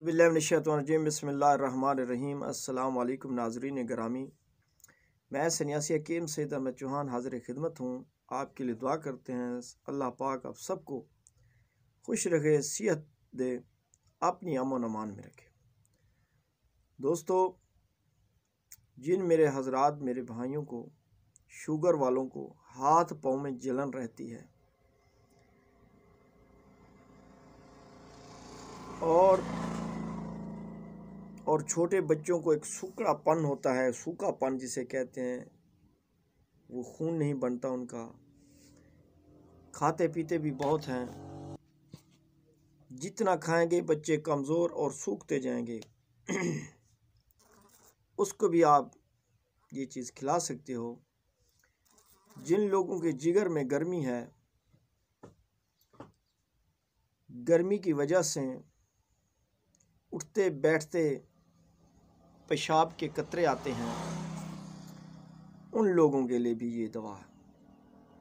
बिस्मिल्लाहिर्रहमानिर्रहीम। अस्सलाम वालेकुम नाज़रीन गिरामी, मैं सन्यासी हकीम सैयद अहमद चौहान हाज़िर खिदमत हूँ। आपके लिए दुआ करते हैं अल्लाह पाक आप सबको खुश रखे, सेहत दे, अपनी अमन अमान में रखे। दोस्तों, जिन मेरे हज़रात मेरे भाइयों को, शुगर वालों को हाथ पाँव में जलन रहती है और छोटे बच्चों को एक सूखापन होता है, सूखापन जिसे कहते हैं, वो खून नहीं बनता उनका, खाते पीते भी बहुत हैं, जितना खाएंगे बच्चे कमज़ोर और सूखते जाएंगे। उसको भी आप ये चीज़ खिला सकते हो। जिन लोगों के जिगर में गर्मी है, गर्मी की वजह से उठते बैठते पेशाब के कतरे आते हैं, उन लोगों के लिए भी ये दवा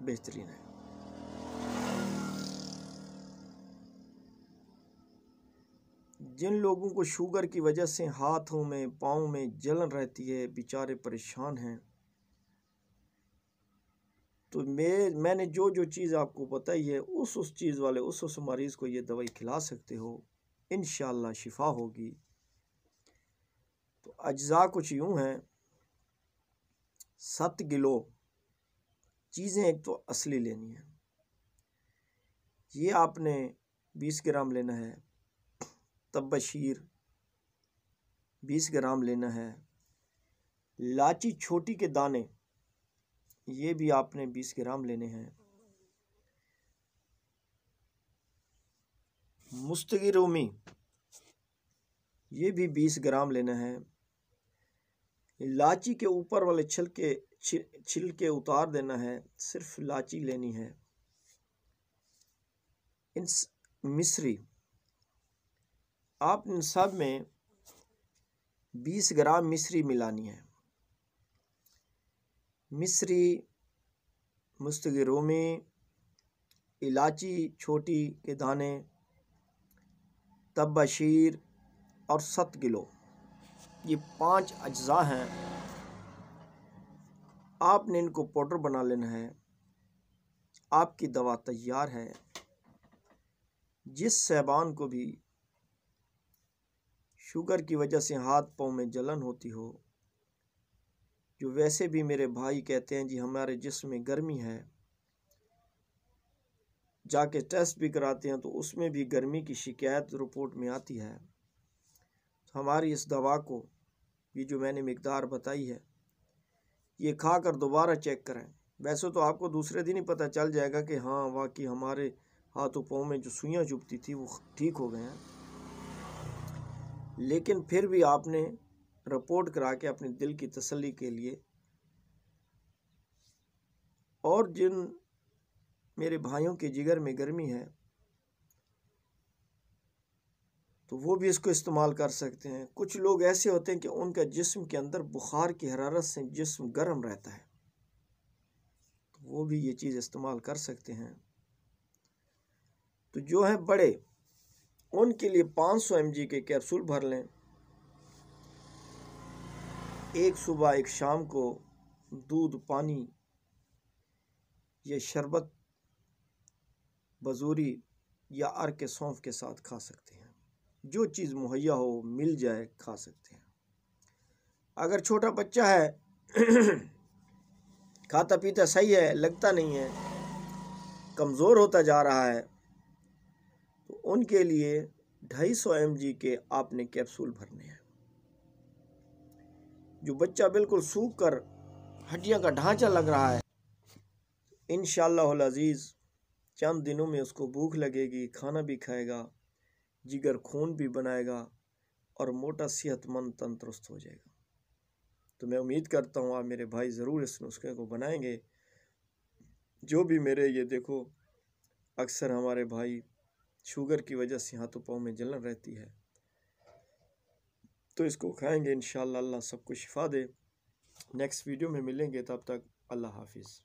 बेहतरीन है। जिन लोगों को शुगर की वजह से हाथों में पाँव में जलन रहती है, बेचारे परेशान हैं, तो मैंने जो चीज़ आपको बताई है उस चीज़ वाले उस मरीज़ को ये दवाई खिला सकते हो, इंशाअल्लाह शिफा होगी। तो अज्जा कुछ यूँ हैं, 7 किलो चीज़ें एक तो असली लेनी है। ये आपने 20 ग्राम लेना है, तब्बशीर 20 ग्राम लेना है, लाची छोटी के दाने ये भी आपने 20 ग्राम लेने हैं, मुस्तगी रोमी ये भी 20 ग्राम लेना है। लाची के ऊपर वाले छिलके उतार देना है, सिर्फ लाची लेनी है। इन मिश्री आप इन सब में 20 ग्राम मिश्री मिलानी है। मिश्री, मुस्तगी रोमी, इलायची छोटी के दाने, तब्बशीर और 7 किलो, ये 5 अज्जा हैं। आपने इनको पाउडर बना लेना है। आपकी दवा तैयार है। जिस सहबान को भी शुगर की वजह से हाथ पाँव में जलन होती हो, जो वैसे भी मेरे भाई कहते हैं जी हमारे जिस्म में गर्मी है, जाके टेस्ट भी कराते हैं तो उसमें भी गर्मी की शिकायत रिपोर्ट में आती है, तो हमारी इस दवा को, ये जो मैंने मिकदार बताई है, ये खाकर दोबारा चेक करें। वैसे तो आपको दूसरे दिन ही पता चल जाएगा कि हाँ वाकई हमारे हाथों पाँव में जो सुइयाँ चुभती थी वो ठीक हो गए हैं, लेकिन फिर भी आपने रिपोर्ट करा के अपने दिल की तसल्ली के लिए, और जिन मेरे भाइयों के जिगर में गर्मी है तो वो भी इसको इस्तेमाल कर सकते हैं। कुछ लोग ऐसे होते हैं कि उनका जिस्म के अंदर बुखार की हरारत से जिस्म गर्म रहता है, तो वो भी ये चीज़ इस्तेमाल कर सकते हैं। तो जो है बड़े, उनके लिए 500 mg के कैप्सूल भर लें, एक सुबह एक शाम को दूध पानी या शरबत बजूरी या अर्क के सौंफ के साथ खा सकते हैं। जो चीज़ मुहैया हो मिल जाए खा सकते हैं। अगर छोटा बच्चा है खाता पीता सही है, लगता नहीं है, कमज़ोर होता जा रहा है, तो उनके लिए 250 mg के आपने कैप्सूल भरने हैं। जो बच्चा बिल्कुल सूख कर हड्डियां का ढांचा लग रहा है, इंशाअल्लाहुल अज़ीज़ चंद दिनों में उसको भूख लगेगी, खाना भी खाएगा, जिगर खून भी बनाएगा और मोटा सेहतमंद तंदुरुस्त हो जाएगा। तो मैं उम्मीद करता हूँ आप मेरे भाई ज़रूर इस नुस्खे को बनाएंगे। जो भी मेरे ये देखो, अक्सर हमारे भाई शुगर की वजह से हाथों पाँव में जलन रहती है, तो इसको खाएंगे इंशाअल्लाह, अल्लाह सबको शिफा दे। नेक्स्ट वीडियो में मिलेंगे, तब तक अल्लाह हाफिज़।